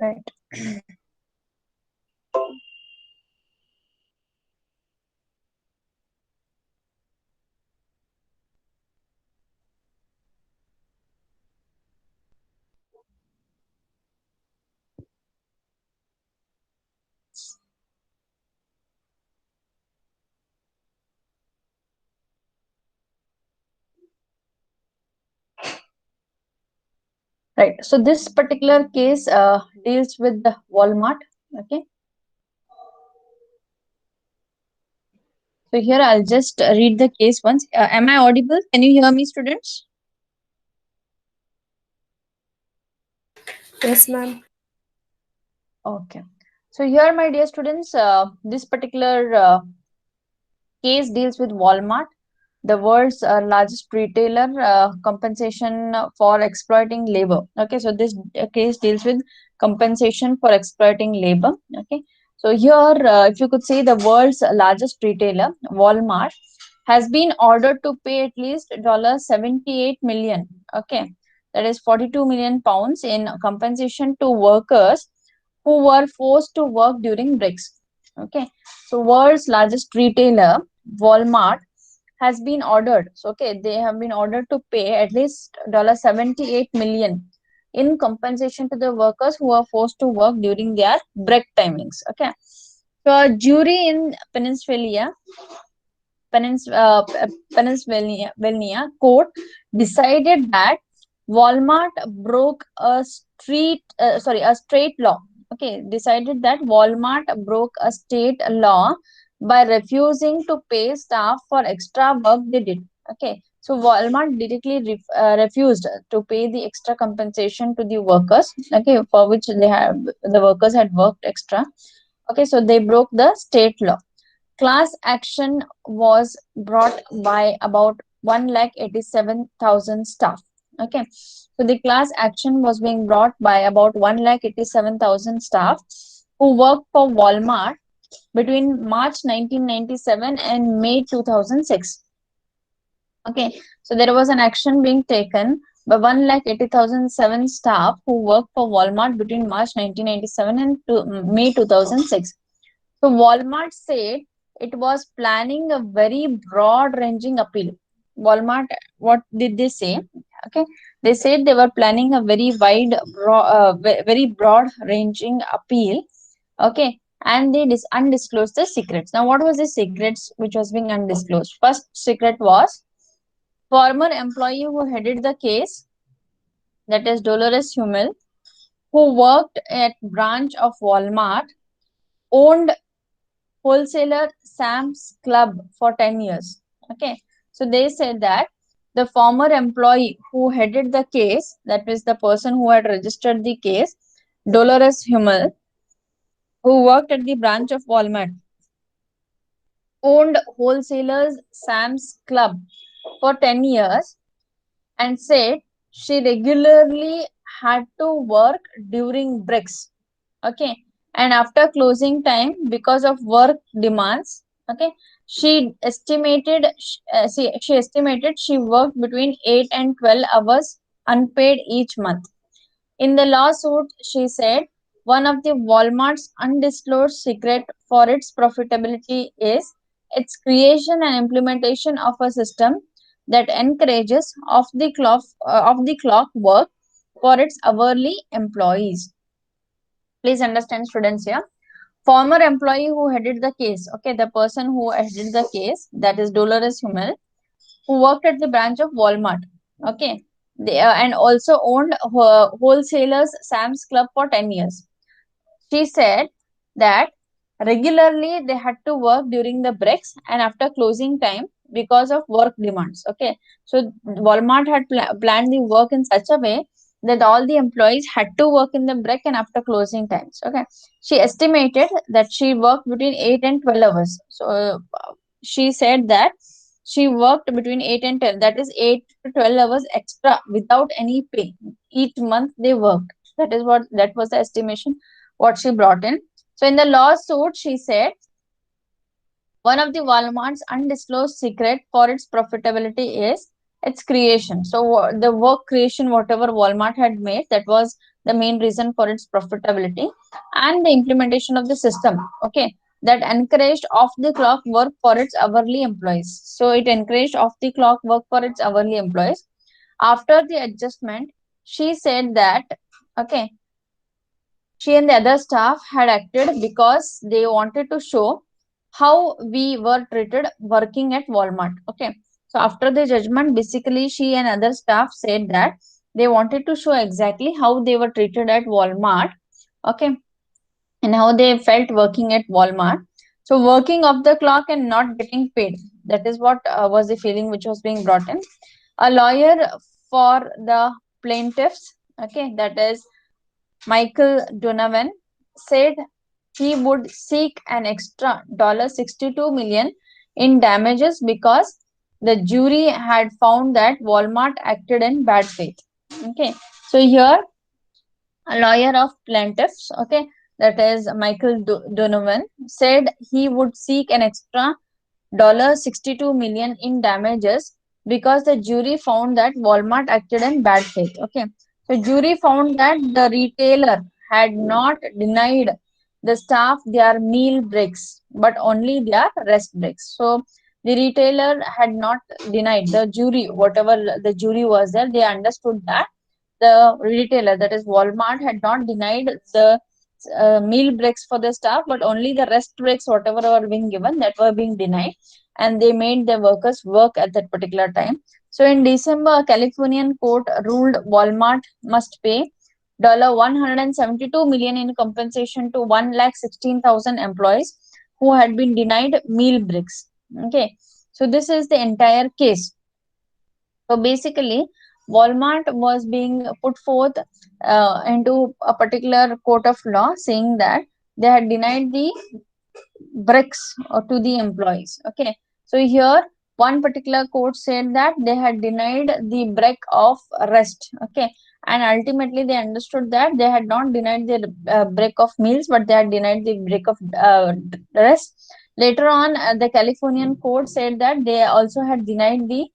Right. Right. So this particular case deals with the Walmart. Okay. So here I'll just read the case once. Am I audible? Can you hear me, students? Yes, ma'am. Okay. So here, my dear students, this particular case deals with Walmart, the world's largest retailer, compensation for exploiting labor. Okay, so this case deals with compensation for exploiting labor. Okay, so here, if you could say, the world's largest retailer, Walmart, has been ordered to pay at least $78 million. Okay, that is 42 million pounds in compensation to workers who were forced to work during breaks. Okay, so world's largest retailer, Walmart, has been ordered. So, okay, they have been ordered to pay at least $78 million in compensation to the workers who are forced to work during their break timings. Okay, so a jury in Pennsylvania court decided that Walmart broke a state law. Okay, decided that Walmart broke a state law by refusing to pay staff for extra work they did. Okay, so Walmart directly refused to pay the extra compensation to the workers. Okay, for which the workers had worked extra. Okay, so they broke the state law. Class action was brought by about 1,87,000 staff. Okay, so the class action was being brought by about 1,87,000 staff who worked for Walmart between March 1997 and May 2006. Okay, so there was an action being taken by 1,80,007 staff who worked for Walmart between March 1997 and May 2006. So Walmart said it was planning a very broad-ranging appeal. Walmart, what did they say? Okay, they said they were planning a very broad-ranging appeal. Okay, and they undisclosed the secrets. Now, what was the secrets which was being undisclosed? First secret was former employee who headed the case, that is Dolores Hummel, who worked at branch of Walmart, owned wholesaler Sam's Club for 10 years. Okay, so they said that the former employee who headed the case, that is the person who had registered the case, Dolores Hummel, who worked at the branch of Walmart, owned wholesalers Sam's Club for 10 years and said she regularly had to work during breaks. Okay, and after closing time because of work demands. Okay, she estimated she worked between 8 and 12 hours unpaid each month. In the lawsuit, she said one of the Walmart's undisclosed secret for its profitability is its creation and implementation of a system that encourages off the clock work for its hourly employees. Please understand, students here. Former employee who headed the case, okay, the person who headed the case, that is Dolores Hummel, who worked at the branch of Walmart, okay, and also owned wholesalers Sam's Club for 10 years. She said that regularly they had to work during the breaks and after closing time because of work demands. Okay, so Walmart had planned the work in such a way that all the employees had to work in the break and after closing times. Okay, she estimated that she worked between 8 and 12 hours. So she said that she worked between 8 and 10, that is 8 to 12 hours extra without any pay each month they worked. That was the estimation what she brought in. So in the lawsuit, she said one of the Walmart's undisclosed secret for its profitability is Its creation. So the work creation, whatever Walmart had made, that was the main reason for its profitability, and the implementation of the system. Okay, that encouraged off the clock work for its hourly employees. So it encouraged off the clock work for its hourly employees. After the adjustment, she said that, okay, she and the other staff had acted because they wanted to show how we were treated working at Walmart. Okay. So after the judgment, basically she and other staff said that they wanted to show exactly how they were treated at Walmart. Okay. And how they felt working at Walmart. So working off the clock and not getting paid. That is what was the feeling which was being brought in. A lawyer for the plaintiffs, okay, that is Michael Donovan, said he would seek an extra $62 million in damages because the jury had found that Walmart acted in bad faith. Okay, so here a lawyer of plaintiffs, okay, that is Michael Donovan, said he would seek an extra $62 million in damages because the jury found that Walmart acted in bad faith. Okay. So jury found that the retailer had not denied the staff their meal breaks, but only their rest breaks. So the retailer had not denied the jury, whatever the jury was there, they understood that the retailer, that is Walmart, had not denied the meal breaks for the staff, but only the rest breaks, whatever were being given, that were being denied, and they made the workers work at that particular time. So in December, a Californian court ruled Walmart must pay $172 million in compensation to 116,000 employees who had been denied meal breaks. Okay, so this is the entire case. So basically, Walmart was being put forth into a particular court of law saying that they had denied the bricks to the employees. Okay, so here one particular court said that they had denied the break of rest. Okay, and ultimately they understood that they had not denied the break of meals, but they had denied the break of rest. Later on, the Californian court said that they also had denied the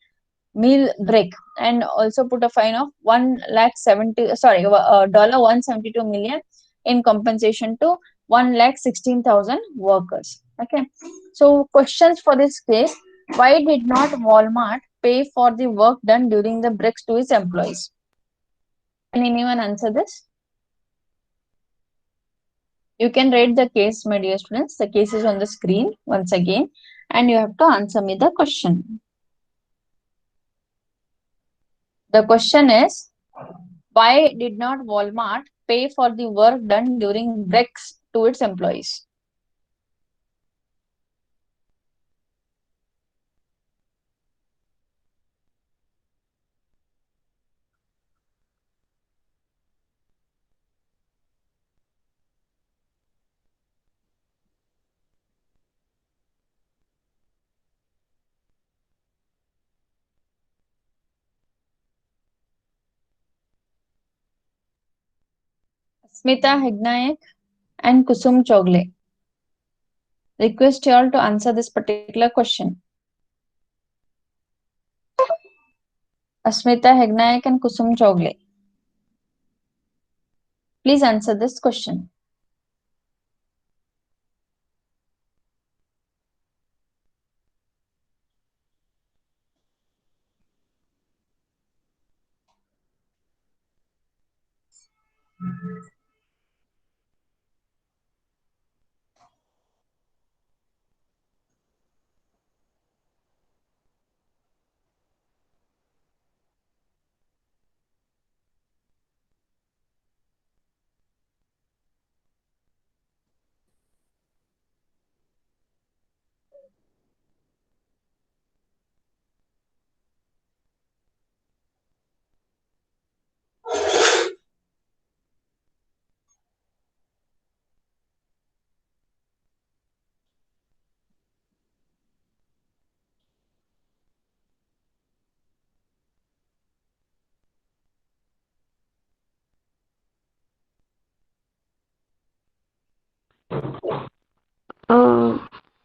meal break and also put a fine of 172 million in compensation to 116,000 workers. Okay, so questions for this case: why did not Walmart pay for the work done during the breaks to its employees? Can anyone answer this? You can read the case, my dear students. The case is on the screen once again, and you have to answer me the question. The question is, why did not Walmart pay for the work done during breaks to its employees? Smita Hegnayak and Kusum Chogle. Request you all to answer this particular question. Asmita Hegnayak and Kusum Chogle. Please answer this question.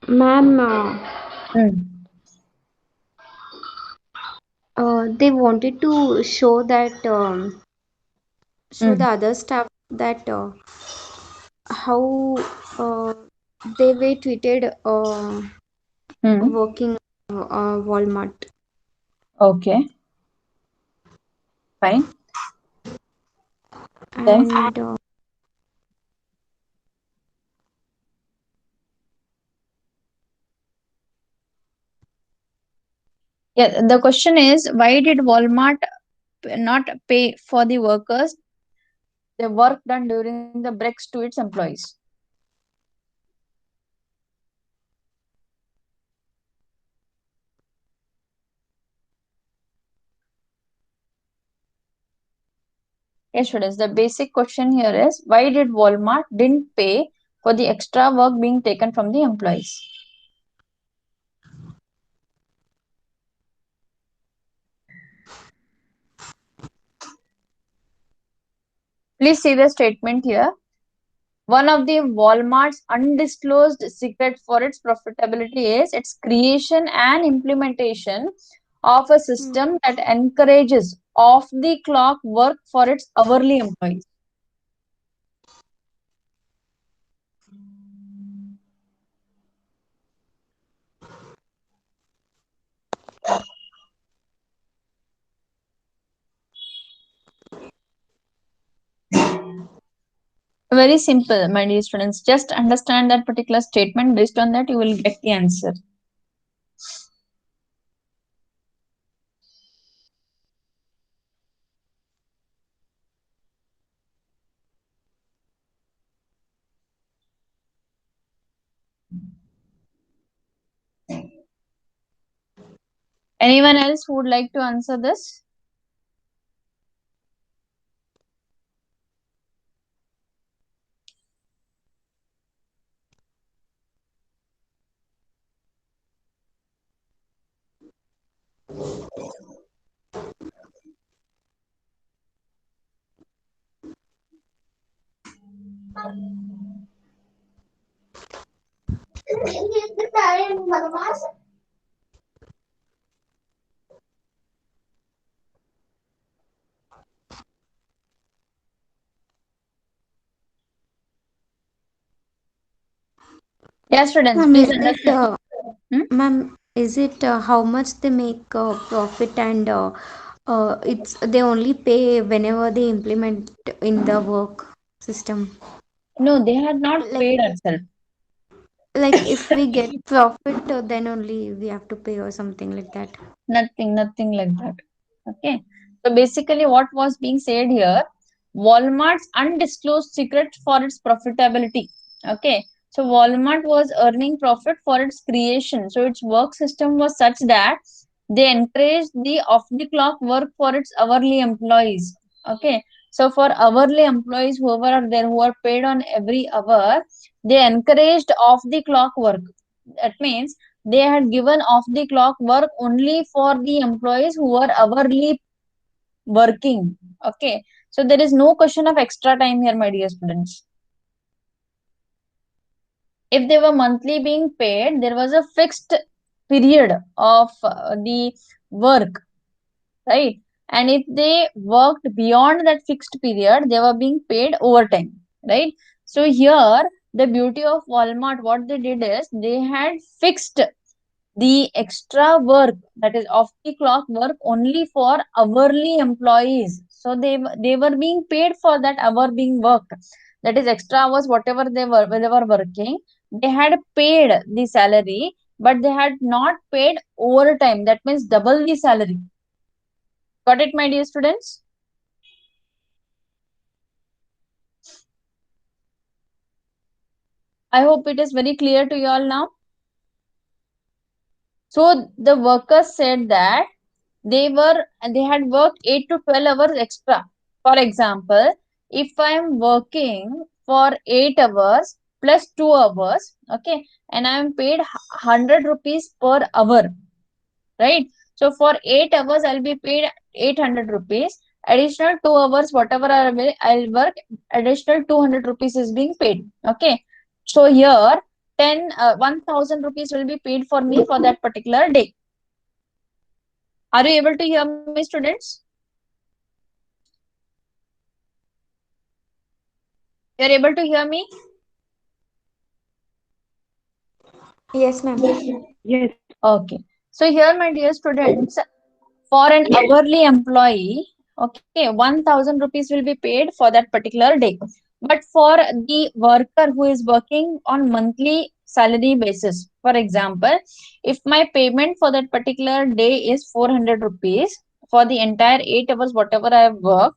Ma'am, Hmm. They wanted to show that show the Mm. other staff that how uh, they were treated Mm. working Walmart. Okay, fine. Then, And yeah, the question is, why did Walmart not pay for the workers the work done during the breaks to its employees? Yes, students, the basic question here is, why did Walmart didn't pay for the extra work being taken from the employees? Please see the statement here. One of the Walmart's undisclosed secret for its profitability is its creation and implementation of a mm, system that encourages off the clock work for its hourly employees. Very simple, my dear students. Just understand that particular statement. Based on that, you will get the answer. Anyone else who would like to answer this? Yes, students, ma'am, please is it understand. Hmm? ma'am, is it how much they make profit, and it's they only pay whenever they implement in the work system? No, they had not Like paid herself. like if we get profit, then only we have to pay or something like that. Nothing, nothing like that. Okay. So basically, what was being said here, Walmart's undisclosed secret for its profitability. Okay. So Walmart was earning profit for its creation. So its work system was such that they encouraged the off the clock work for its hourly employees. Okay. So for hourly employees, whoever are there who are paid on every hour, they encouraged off the clock work. That means they had given off the clock work only for the employees who were hourly working. Okay. So there is no question of extra time here, my dear students. If they were monthly being paid, there was a fixed period of the work, right? And if they worked beyond that fixed period, they were being paid overtime, right? So here, the beauty of Walmart, what they did is they had fixed the extra work, that is off the clock work, only for hourly employees. So they were being paid for that hour being worked, that is extra hours, whatever they were working, they had paid the salary, but they had not paid overtime, that means double the salary. Got it, my dear students? I hope it is very clear to you all now. So the workers said that they had worked 8 to 12 hours extra. For example, if I am working for 8 hours plus 2 hours, okay, and I am paid 100 rupees per hour, right? So for 8 hours I'll be paid 800 rupees. Additional 2 hours, whatever I'll work, additional 200 rupees is being paid. Okay. So here 10 1000 rupees will be paid for me for that particular day. Are you able to hear me, students? You're able to hear me? Yes, ma'am. Okay. So here, my dear students, for an hourly employee, okay, 1,000 rupees will be paid for that particular day. But for the worker who is working on monthly salary basis, for example, if my payment for that particular day is 400 rupees for the entire 8 hours, whatever I have worked,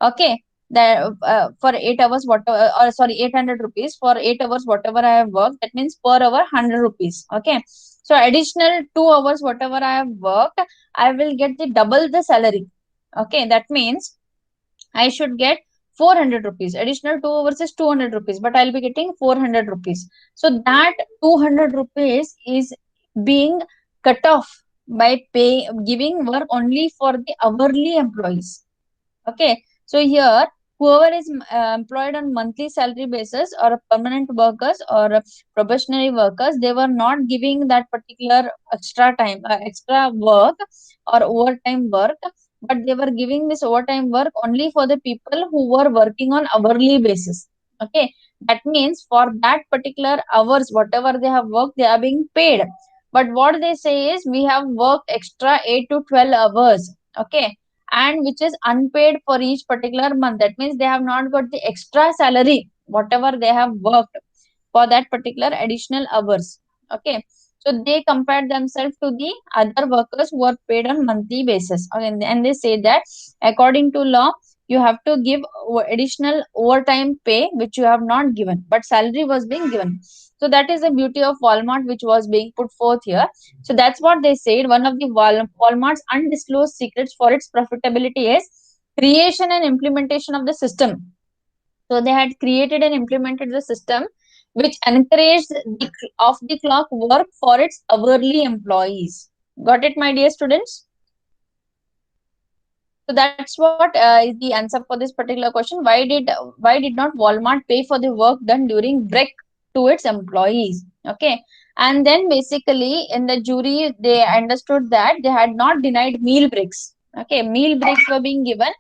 okay, that for 8 hours, whatever, or sorry, 800 rupees for 8 hours, whatever I have worked, that means per hour 100 rupees. Okay. So additional 2 hours, whatever I have worked, I will get the double the salary. Okay, that means I should get 400 rupees. Additional 2 hours is 200 rupees, but I'll be getting 400 rupees. So that 200 rupees is being cut off by pay giving work only for the hourly employees. Okay, so here whoever is employed on monthly salary basis or permanent workers or probationary workers, they were not giving that particular extra time, extra work or overtime work, but they were giving this overtime work only for the people who were working on hourly basis. Okay, that means for that particular hours, whatever they have worked, they are being paid. But what they say is we have worked extra 8 to 12 hours. Okay, and which is unpaid for each particular month. That means they have not got the extra salary, whatever they have worked for that particular additional hours. Okay. So they compare themselves to the other workers who are paid on monthly basis. Okay, and they say that according to law, you have to give additional overtime pay, which you have not given, but salary was being given. So that is the beauty of Walmart, which was being put forth here. So that's what they said. One of the Walmart's undisclosed secrets for its profitability is creation and implementation of the system. So they had created and implemented the system which encouraged the off the clock work for its hourly employees. Got it, my dear students? So that's what is the answer for this particular question. Why did not Walmart pay for the work done during break to its employees? Okay, and then basically in the jury they understood that they had not denied meal breaks. Okay, meal breaks were being given,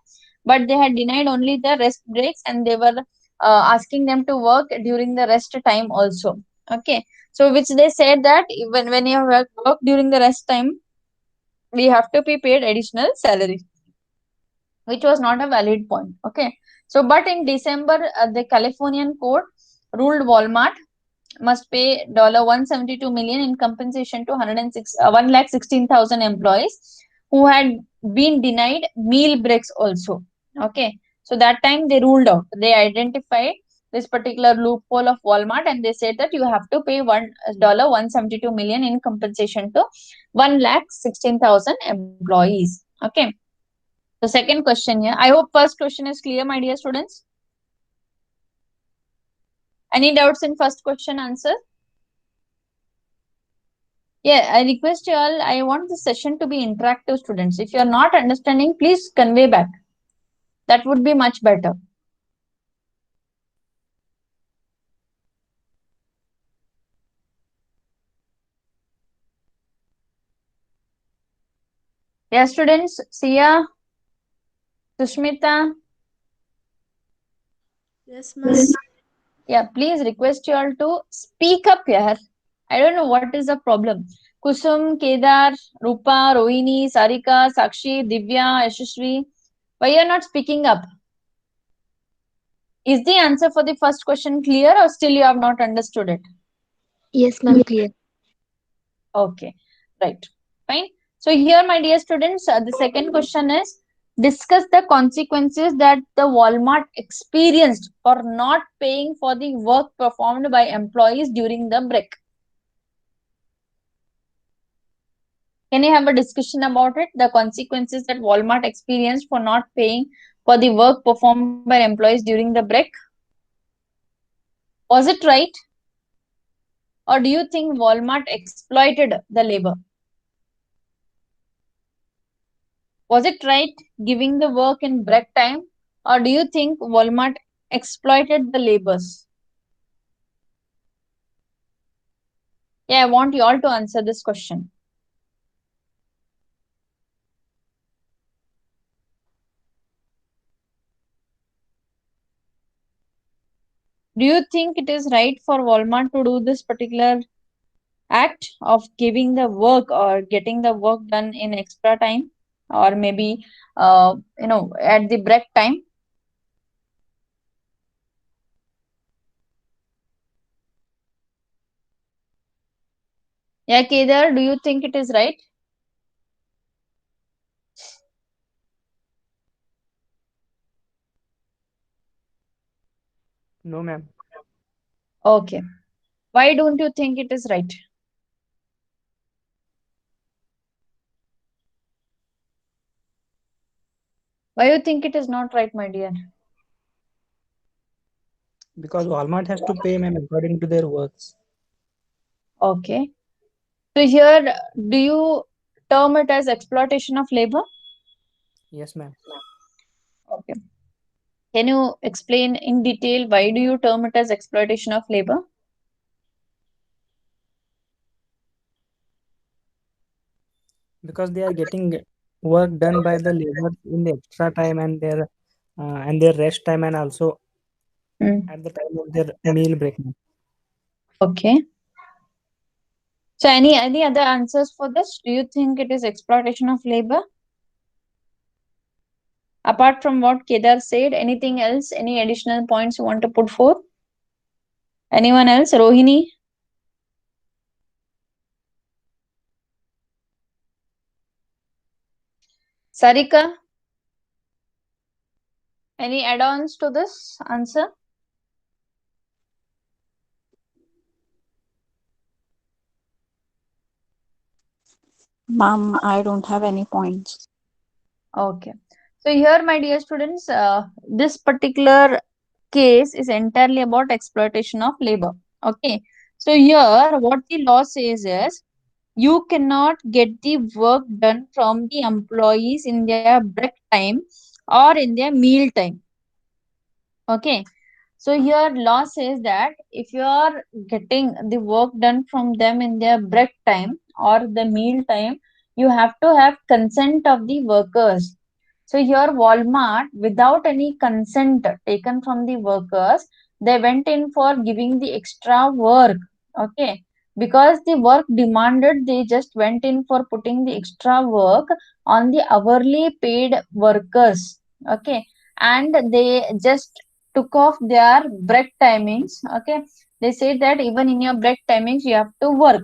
but they had denied only the rest breaks, and they were asking them to work during the rest time also. Okay, so which they said that even when you work during the rest time, we have to be paid additional salary, which was not a valid point. Okay. So, but in December, the Californian court ruled Walmart must pay $172 million in compensation to 1,16,000 employees who had been denied meal breaks also. Okay. So that time they ruled out. They identified this particular loophole of Walmart and they said that you have to pay $172 million in compensation to 1,16,000 employees. Okay. The second question here. I hope first question is clear, my dear students. Any doubts in first question answer? Yeah, I request you all, I want the session to be interactive, students. If you are not understanding, please convey back. That would be much better. Yeah, students, Sia, Sushmita, Yes, ma'am. yeah, please request you all to speak up here. I don't know what is the problem. Kusum, Kedar, Rupa, Rohini, Sarika, Sakshi, Divya, Yashasvi, why you are not speaking up? Is the answer for the first question clear or still you have not understood it? Yes, ma'am. Clear. Okay, right. Fine. So here, my dear students, the second question is discuss the consequences that the Walmart experienced for not paying for the work performed by employees during the break. Can you have a discussion about it? The consequences that Walmart experienced for not paying for the work performed by employees during the break. Was it right? Or do you think Walmart exploited the labor? Was it right giving the work in break time, or do you think Walmart exploited the laborers? Yeah, I want you all to answer this question. Do you think it is right for Walmart to do this particular act of giving the work or getting the work done in extra time, or maybe at the break time? Yeah, Kedar, do you think it is right? No, ma'am. Okay. Why don't you think it is right? Why you think it is not right, my dear? Because Walmart has to pay, ma'am, according to their works. Okay. So here, do you term it as exploitation of labor? Yes, ma'am. Okay. Can you explain in detail why do you term it as exploitation of labor? Because they are getting work done by the labor in the extra time and their rest time, and also Mm. at the time of their meal break, ma'am. Okay. So any other answers for this? Do you think it is exploitation of labor? Apart from what Kedar said, anything else? Any additional points you want to put forth? Anyone else? Rohini, Sarika, any add-ons to this answer? Ma'am, I don't have any points. Okay. So here, my dear students, this particular case is entirely about exploitation of labor. Okay. So here, what the law says is you cannot get the work done from the employees in their break time or in their meal time. Okay. So here law says that if you are getting the work done from them in their break time or the meal time, you have to have consent of the workers. So here Walmart, without any consent taken from the workers, they went in for giving the extra work. Okay. Because the work demanded, they just went in for putting the extra work on the hourly paid workers. Okay. And they just took off their break timings. Okay. They said that even in your break timings, you have to work.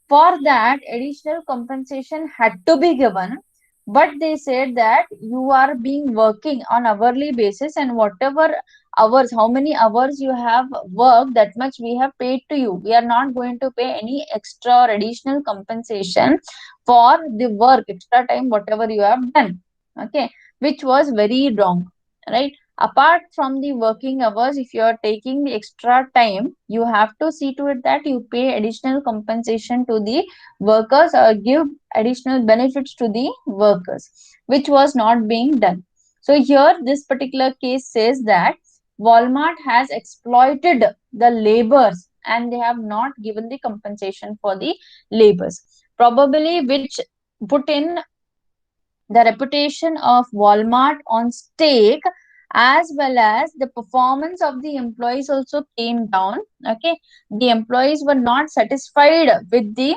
For that, additional compensation had to be given, but they said that you are being working on hourly basis, and whatever hours, how many hours you have worked, that much we have paid to you. We are not going to pay any extra or additional compensation for the work, extra time, whatever you have done. Okay, which was very wrong, right? Apart from the working hours, if you are taking the extra time, you have to see to it that you pay additional compensation to the workers or give additional benefits to the workers, which was not being done. So here this particular case says that Walmart has exploited the laborers and they have not given the compensation for the labors, probably which put in the reputation of Walmart on stake, as well as the performance of the employees also came down. Okay, the employees were not satisfied with the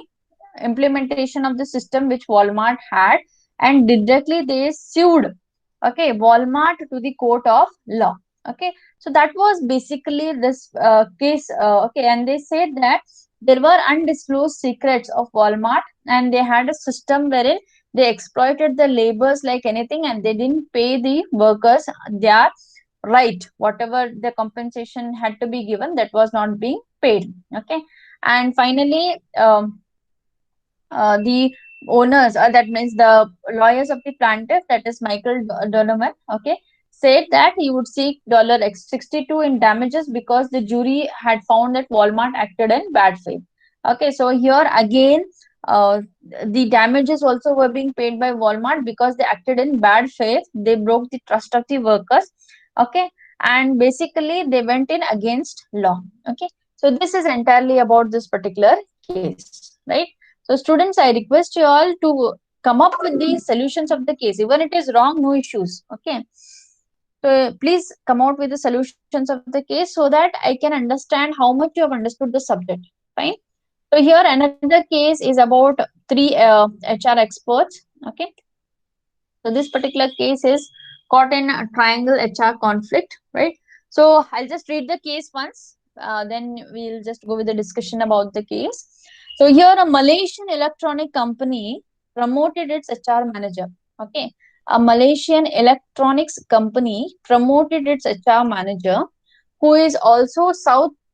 implementation of the system which Walmart had, and directly they sued, okay, Walmart to the court of law. Okay, so that was basically this case. Okay, and they said that there were undisclosed secrets of Walmart, and they had a system wherein they exploited the laborers like anything, and they didn't pay the workers their right, whatever the compensation had to be given, that was not being paid. Okay, and finally, the owners, that means the lawyers of the plaintiff, that is Michael Donovan, okay, said that he would seek $62 in damages because the jury had found that Walmart acted in bad faith. Okay, so here again, uh, the damages also were being paid by Walmart because they acted in bad faith. They broke the trust of the workers. Okay, and basically they went in against law. Okay, so this is entirely about this particular case, right? So students, I request you all to come up with the solutions of the case. Even it is wrong, no issues. Okay. So please come out with the solutions of the case so that I can understand how much you have understood the subject. Fine. So here another case is about three HR experts. Okay. So this particular case is caught in a triangle HR conflict, right? So I'll just read the case once, then we'll just go with the discussion about the case. So here a Malaysian electronic company promoted its HR manager. Okay, a Malaysian electronics company promoted its HR manager, who is also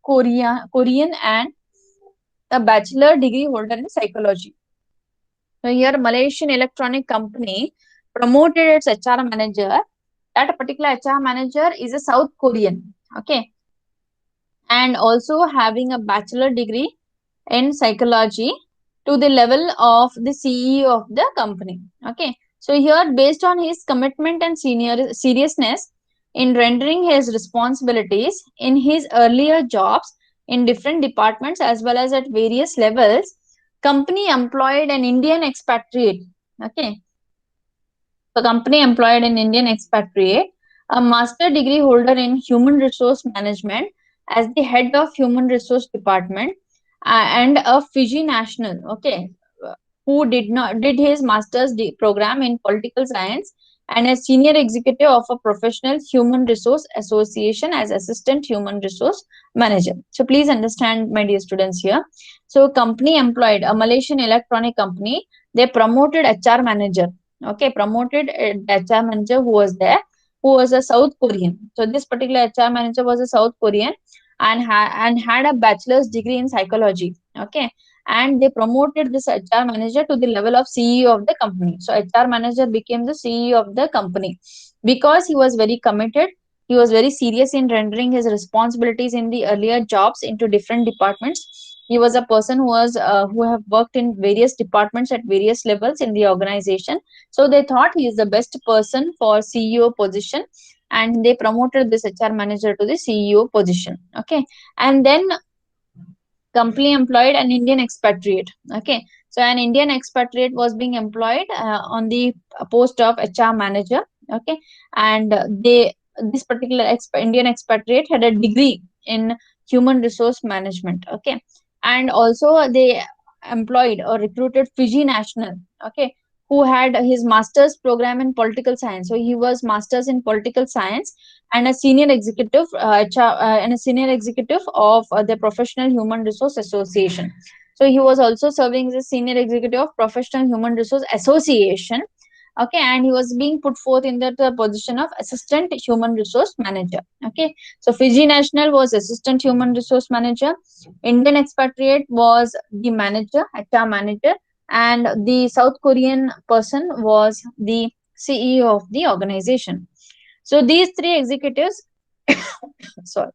Korean and a bachelor degree holder in psychology. So here Malaysian electronic company promoted its HR manager. That particular HR manager is a South Korean, okay, and also having a bachelor degree in psychology to the level of the CEO of the company. Okay, so here based on his commitment and senior seriousness in rendering his responsibilities in his earlier jobs in different departments as well as at various levels, company employed an Indian expatriate. Okay, the company employed an Indian expatriate, a master degree holder in human resource management as the head of human resource department, and a Fiji national, okay, who did his program in political science and a senior executive of a professional human resource association as assistant human resource manager. So please understand, my dear students here. So company employed a Malaysian electronic company. They promoted HR manager. Okay, promoted the HR manager who was there, who was a South Korean. So this particular HR manager was a South Korean and had a bachelor's degree in psychology. Okay, and they promoted this HR manager to the level of CEO of the company. So HR manager became the CEO of the company because he was very committed. He was very serious in rendering his responsibilities in the earlier jobs into different departments. He was a person who have worked in various departments at various levels in the organization. So they thought he is the best person for CEO position, and they promoted this HR manager to the CEO position. Okay, and then company employed an Indian expatriate. Okay, so an Indian expatriate was being employed on the post of HR manager. Okay, and they this particular Indian expatriate had a degree in human resource management. Okay, and also they employed or recruited Fiji national. Okay, who had his master's program in political science. So he was masters in political science and a senior executive and a senior executive of the Professional Human Resource Association. So he was also serving as a senior executive of Professional Human Resource Association. Okay, and he was being put forth in that position of assistant human resource manager. Okay, so Fiji national was assistant human resource manager, Indian expatriate was the manager, HR manager, and the South Korean person was the CEO of the organization. So these three executives, sorry,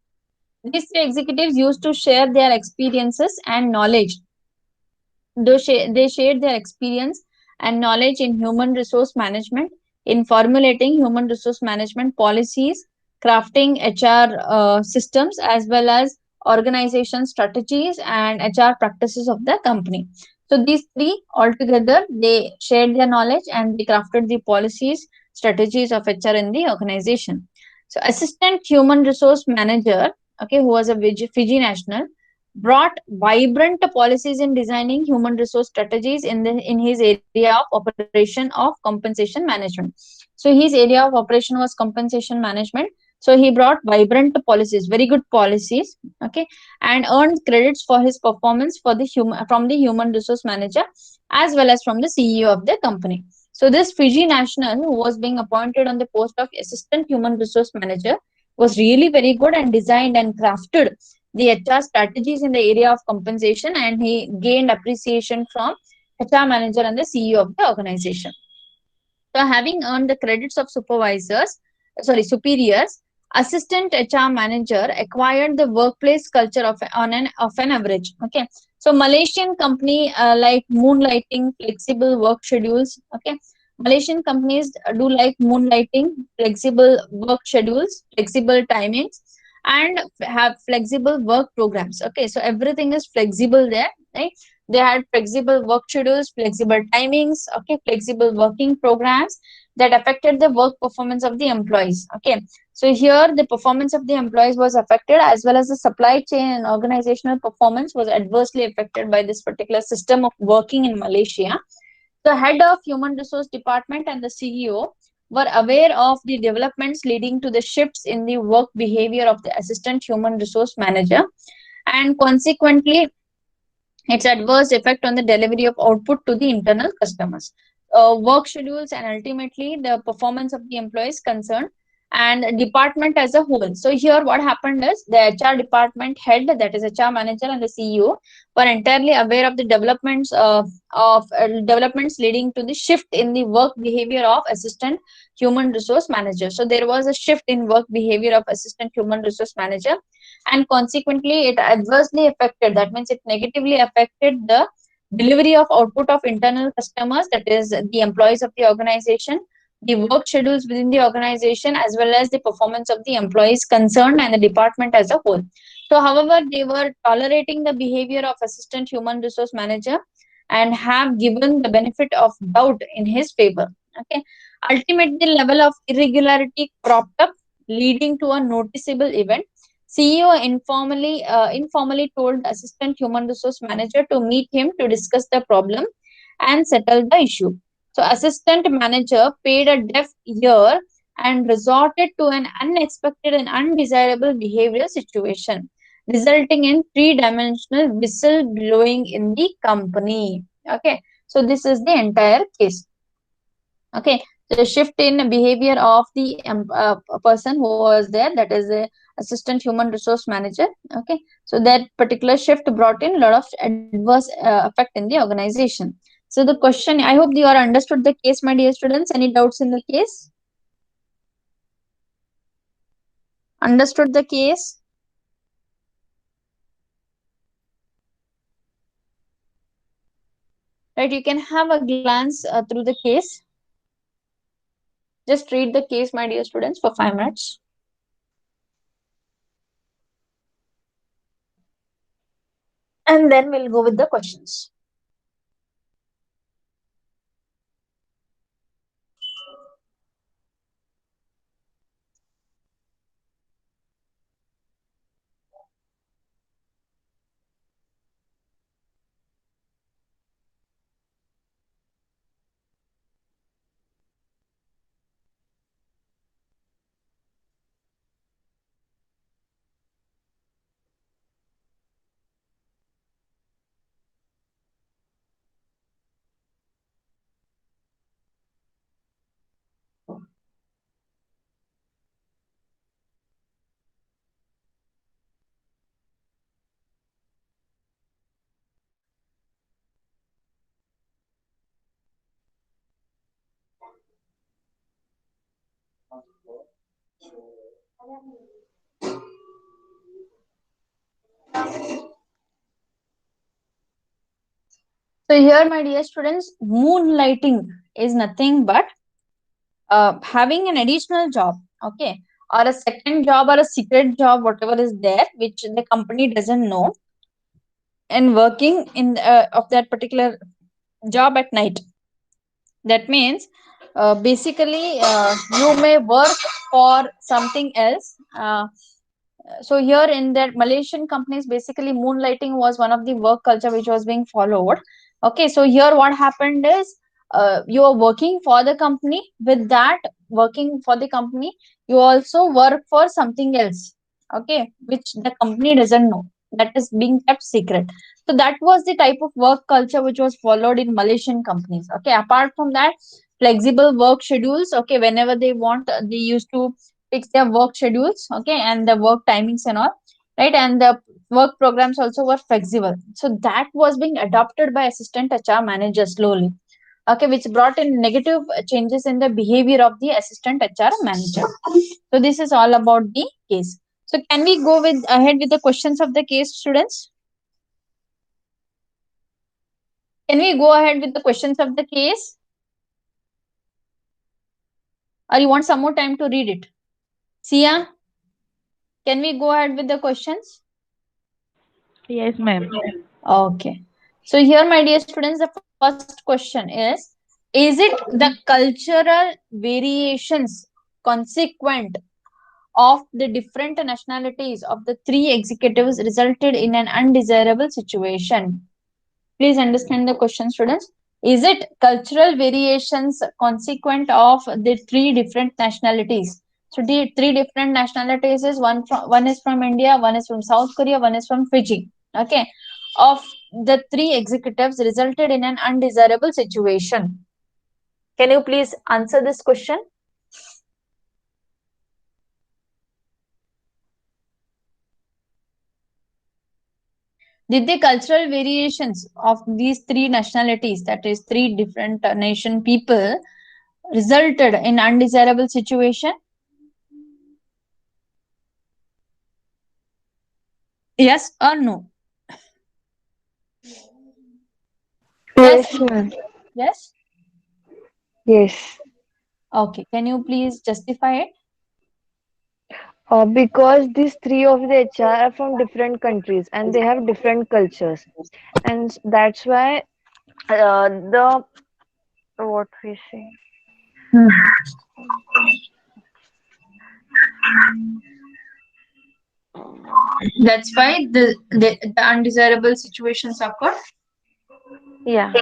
these three executives used to share their experiences and knowledge. They shared their experience and knowledge in human resource management, in formulating human resource management policies, crafting HR systems, as well as organization strategies and HR practices of the company. So these three altogether, they shared their knowledge and they crafted the policies, strategies of HR in the organization. So assistant human resource manager, okay, who was a Fiji national, brought vibrant policies in designing human resource strategies in his area of operation of compensation management. So his area of operation was compensation management. So he brought vibrant policies, very good policies, okay, and earned credits for his performance for the human from the human resource manager as well as from the CEO of the company. So this Fiji national who was being appointed on the post of assistant human resource manager was really very good and designed and crafted the HR strategies in the area of compensation, and he gained appreciation from HR manager and the CEO of the organization. So, having earned the credits of superiors, assistant HR manager acquired the workplace culture of an average. Okay, so Malaysian company like moonlighting, flexible work schedules. Okay, Malaysian companies do like moonlighting, flexible work schedules, flexible timings, and have flexible work programs. Okay, so everything is flexible there, right? They had flexible work schedules, flexible timings, okay, flexible working programs, that affected the work performance of the employees. Okay, so here the performance of the employees was affected, as well as the supply chain and organizational performance was adversely affected by this particular system of working in Malaysia. The head of human resource department and the CEO were aware of the developments leading to the shifts in the work behavior of the assistant human resource manager, and consequently its adverse effect on the delivery of output to the internal customers, work schedules, and ultimately the performance of the employees concerned and department as a whole. So here what happened is the HR department head, that is HR manager, and the CEO were entirely aware of the developments of developments leading to the shift in the work behavior of assistant human resource manager. So there was a shift in work behavior of assistant human resource manager, and consequently it adversely affected, that means it negatively affected the delivery of output of internal customers, that is the employees of the organization, the work schedules within the organization, as well as the performance of the employees concerned and the department as a whole. So however, they were tolerating the behavior of assistant human resource manager and have given the benefit of doubt in his favor. Okay, ultimately the level of irregularity cropped up, leading to a noticeable event. CEO informally told the assistant human resource manager to meet him to discuss the problem and settle the issue. So assistant manager paid a deaf ear and resorted to an unexpected and undesirable behavioral situation, resulting in three-dimensional whistleblowing in the company. Okay, so this is the entire case. Okay, so shift in behavior of the person who was there, that is a assistant human resource manager. Okay, so that particular shift brought in a lot of adverse effect in the organization. So the question, I hope you are understood the case, my dear students. Any doubts in the case? Understood the case? Right, you can have a glance through the case. Just read the case, my dear students, for 5 minutes, and then we'll go with the questions. So here, my dear students, moonlighting is nothing but having an additional job, okay, or a second job or a secret job, whatever is there, which the company doesn't know, and working in of that particular job at night. That means basically you may work for something else. So here in that Malaysian companies, basically moonlighting was one of the work culture which was being followed. Okay, so here what happened is you are working for the company. With that working for the company, you also work for something else, okay, which the company doesn't know, that is being kept secret. So that was the type of work culture which was followed in Malaysian companies. Okay, apart from that, flexible work schedules, okay, whenever they want, they used to fix their work schedules, okay, and the work timings and all, right, and the work programs also were flexible. So that was being adopted by assistant HR managers slowly, okay, which brought in negative changes in the behavior of the assistant HR manager. So this is all about the case. So can we go with ahead with the questions of the case, students? Can we go ahead with the questions of the case, or you want some more time to read it? Sia, can we go ahead with the questions? Yes, ma'am. Okay. So here, my dear students, the first question is, Is it the cultural variations consequent of the different nationalities of the three executives resulted in an undesirable situation? Please understand the question, students. Is it cultural variations consequent of the three different nationalities? So the three different nationalities is one is from India, one is from South Korea, one is from Fiji. Okay, of the three executives resulted in an undesirable situation. Can you please answer this question? Did the cultural variations of these three nationalities, that is, three different nation people, resulted in undesirable situation? Yes or no? Yes. Yes, ma'am. Yes. Yes. Okay. Can you please justify it? Because these three of the HR are from different countries and they have different cultures, and that's why the what we say. Hmm. That's why the undesirable situations occur. Yeah.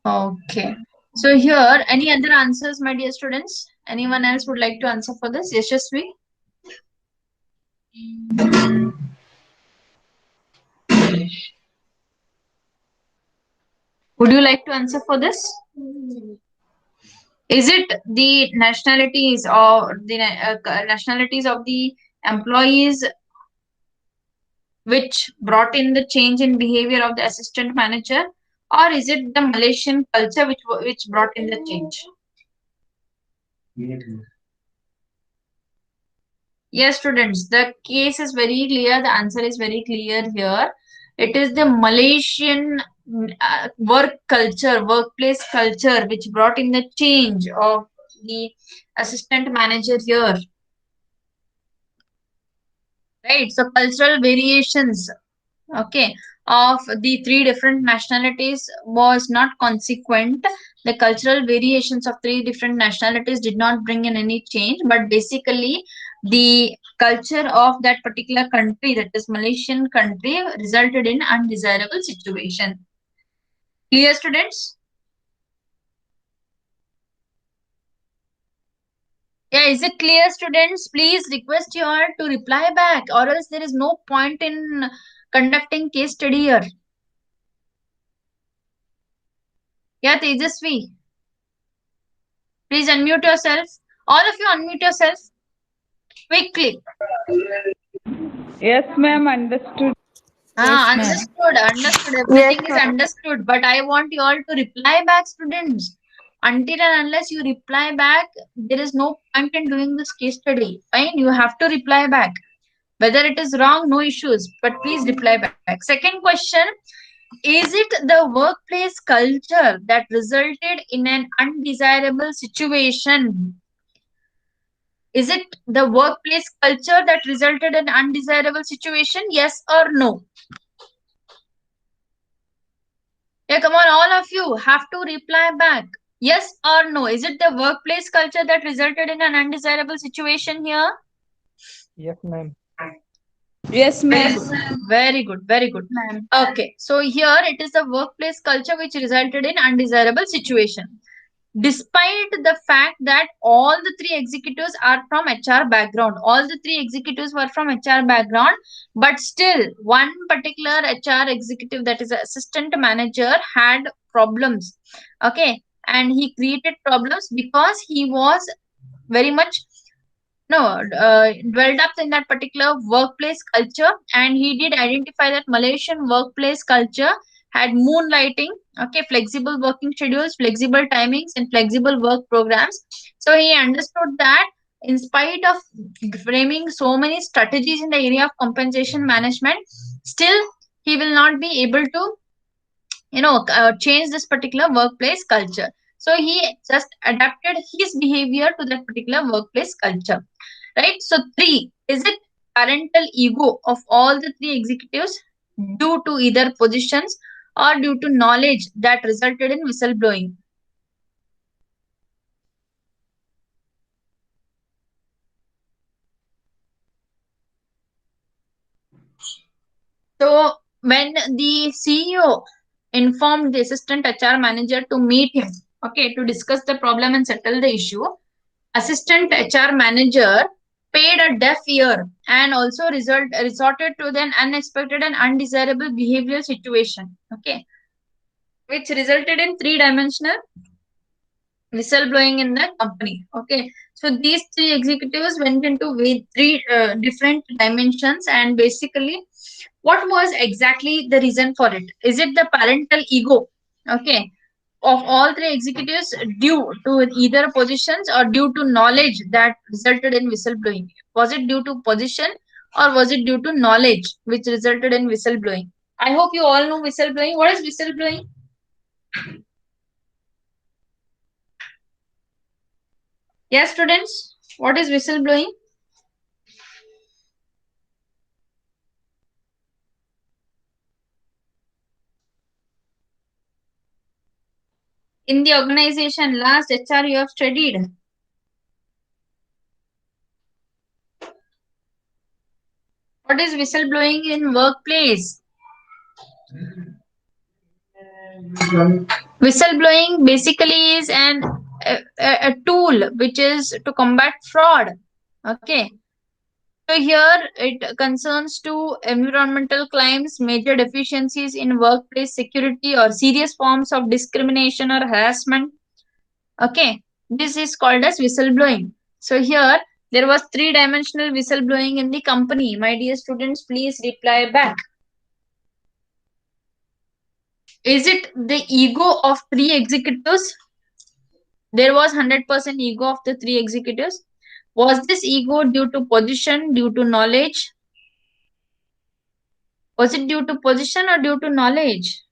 Okay. So here, any other answers, my dear students? Anyone else would like to answer for this? Yashasvi, would you like to answer for this? Is it the nationalities or the nationalities of the employees which brought in the change in behavior of the assistant manager, or is it the Malaysian culture which brought in the change? Yes, students, the case is very clear. The answer is very clear here. It is the Malaysian work culture, workplace culture, which brought in the change of the assistant manager here. Right. So cultural variations, okay, of the three different nationalities was not consequent. The cultural variations of three different nationalities did not bring in any change, but basically the culture of that particular country, that is Malaysian country, resulted in undesirable situation. Clear, students? Yeah, is it clear, students? Please request you all to reply back, or else there is no point in conducting case study here. Yeah, Tejasvi, please unmute yourself. All of you unmute yourself quickly. Yes, ma'am, understood. Ah, Yes, ma'am. understood, understood. Yes, Everything is ma'am. understood. But I want you all to reply back, students. Until and unless you reply back, there is no point in doing this case study. Fine, you have to reply back. Whether it is wrong, no issues. But please reply back. Second question. Is it the workplace culture that resulted in an undesirable situation? Is it the workplace culture that resulted in undesirable situation? Yes or no? Yeah, come on, all of you have to reply back. Yes or no? Is it the workplace culture that resulted in an undesirable situation here? Yes, ma'am. Yes, Very ma'am. good. Very good. Very good. Ma'am. Okay. So here it is the workplace culture which resulted in undesirable situation. Despite the fact that all the three executives are from HR background, all the three executives were from HR background, but still one particular HR executive, that is assistant manager, had problems. Okay, and he created problems because he was very much no dwelled up in that particular workplace culture, and he did identify that Malaysian workplace culture had moonlighting, okay, flexible working schedules, flexible timings, and flexible work programs. So he understood that in spite of framing so many strategies in the area of compensation management, still he will not be able to change this particular workplace culture. So he just adapted his behavior to that particular workplace culture. Right. So three, is it parental ego of all the three executives due to either positions or due to knowledge that resulted in whistleblowing? when the CEO informed the assistant HR manager to meet him, okay, to discuss the problem and settle the issue, assistant HR manager paid a deaf ear and also resorted to an unexpected and undesirable behavioral situation, okay, which resulted in three-dimensional whistleblowing in the company. Okay, so these three executives went into three different dimensions, and basically, what was exactly the reason for it? Is it the parental ego? Okay, of all three executives, due to either positions or due to knowledge that resulted in whistleblowing? Was it due to position or was it due to knowledge which resulted in whistleblowing? I hope you all know whistleblowing. What is whistleblowing? Yes, students. What is whistleblowing? In the organization, last HR you have studied. What is whistleblowing in workplace? Whistleblowing basically is a tool which is to combat fraud. Okay. So here it concerns to environmental crimes, major deficiencies in workplace security, or serious forms of discrimination or harassment. Okay, this is called as whistleblowing. So here there was three-dimensional whistleblowing in the company. My dear students, please reply back. Is it the ego of three executives? There was 100% ego of the three executives. Was this ego due to position, due to knowledge? Was it due to position or due to knowledge?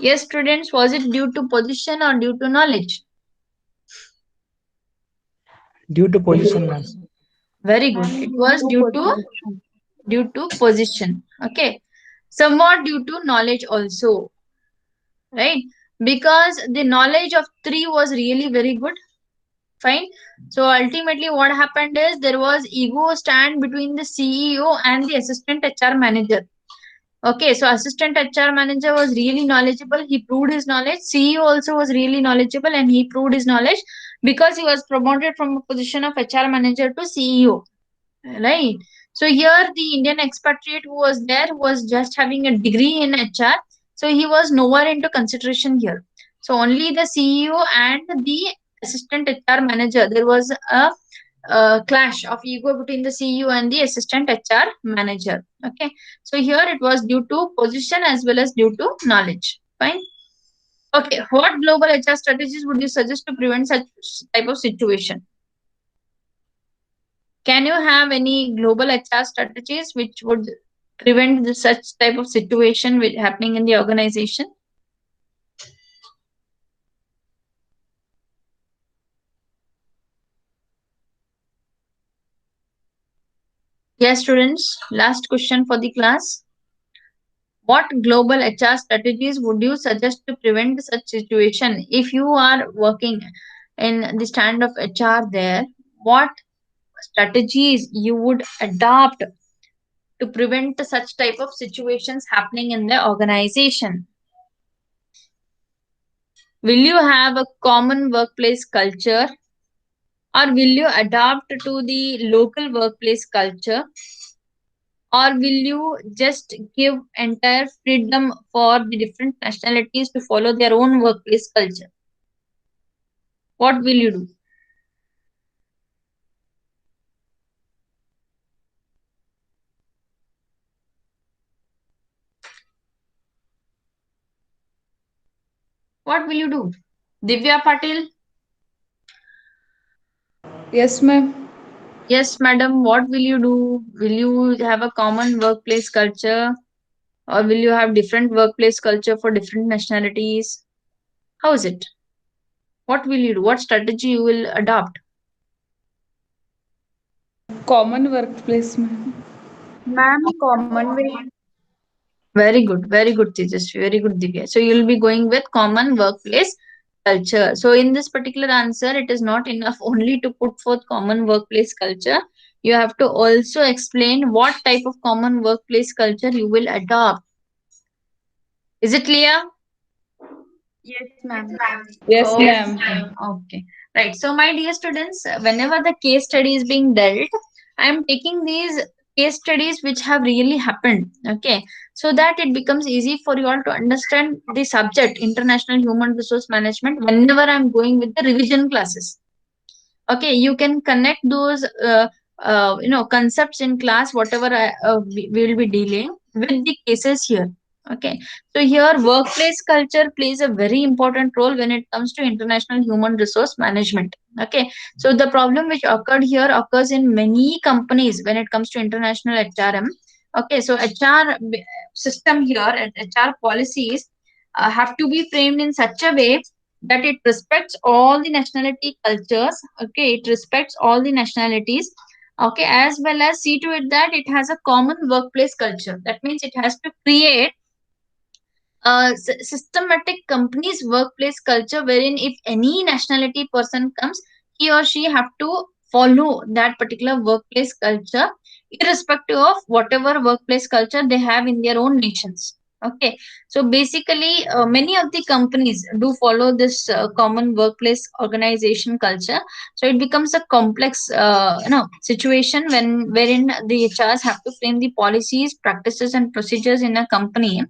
Yes, students, was it due to position or due to knowledge? Due to position, ma'am. Very good. It was due to position. Okay. Somewhat due to knowledge also, right? Because the knowledge of three was really very good. Fine. So ultimately, what happened is there was ego stand between the CEO and the assistant HR manager. Okay, so assistant HR manager was really knowledgeable. He proved his knowledge. CEO also was really knowledgeable and he proved his knowledge because he was promoted from a position of HR manager to CEO. Right. So here the Indian expatriate who was there was just having a degree in HR. So he was nowhere into consideration here. So only the CEO and the assistant HR manager. There was a clash of ego between the CEO and the assistant HR manager. Okay. So here it was due to position as well as due to knowledge. Fine. Okay. What global HR strategies would you suggest to prevent such type of situation? Can you have any global HR strategies which would prevent such type of situation happening in the organization? Yes, students. Last question for the class. What global HR strategies would you suggest to prevent such situation? If you are working in the stand of HR there, what strategies you would adopt to prevent such type of situations happening in the organization? Will you have a common workplace culture or will you adapt to the local workplace culture or will you just give entire freedom for the different nationalities to follow their own workplace culture? What will you do? What will you do? Divya Patil? Yes, ma'am. Yes, madam. What will you do? Will you have a common workplace culture or will you have different workplace culture for different nationalities? How is it? What will you do? What strategy you will adopt? Common workplace, ma'am. Ma'am, common way. Very good, Tejasvi, very good, Divya. So you'll be going with common workplace culture. So in this particular answer, it is not enough only to put forth common workplace culture. You have to also explain what type of common workplace culture you will adopt. Is it clear? Yes, ma'am. Yes, Oh, ma'am. okay. Right. So, my dear students, whenever the case study is being dealt, I am taking these case studies which have really happened. Okay. So that it becomes easy for you all to understand the subject, international human resource management, whenever I'm going with the revision classes. Okay, you can connect those concepts in class, whatever we will be dealing with the cases here. Okay, so here workplace culture plays a very important role when it comes to international human resource management. Okay, so the problem which occurred here occurs in many companies when it comes to international HRM. Okay, so system here and HR policies have to be framed in such a way that it respects all the nationality cultures. Okay, it respects all the nationalities. Okay, as well as see to it that it has a common workplace culture. That means it has to create systematic company's workplace culture wherein if any nationality person comes, he or she have to follow that particular workplace culture irrespective of whatever workplace culture they have in their own nations. Okay, so basically many of the companies do follow this common workplace organization culture. So it becomes a complex situation when wherein the HRs have to frame the policies, practices and procedures in a company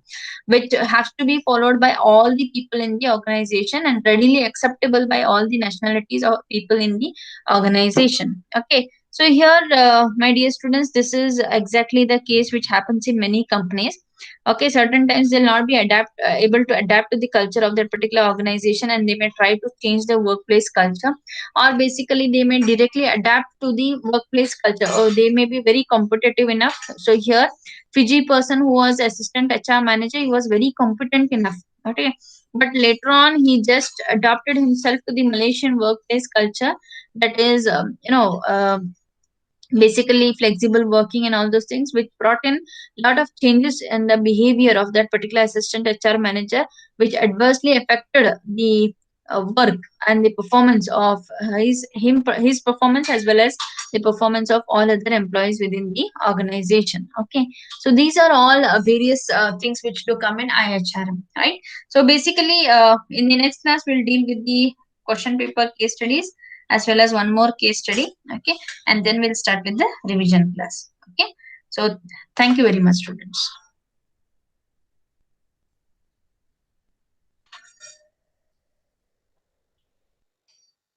which has to be followed by all the people in the organization and readily acceptable by all the nationalities of people in the organization. Okay, so here, my dear students, this is exactly the case which happens in many companies. Okay, certain times they'll not be able to adapt to the culture of that particular organization, and they may try to change the workplace culture, or basically they may directly adapt to the workplace culture, or they may be very competitive enough. So here Fiji person who was assistant HR manager, he was very competent enough. Okay, but later on he just adapted himself to the Malaysian workplace culture. That is, basically flexible working and all those things, which brought in a lot of changes in the behavior of that particular assistant HR manager, which adversely affected the work and the performance of his performance, as well as the performance of all other employees within the organization. Okay, so these are all various things which do come in IHRM, right? So basically, in the next class we'll deal with the question paper case studies as well as one more case study. Okay, and then we'll start with the revision class. Okay, so thank you very much, students.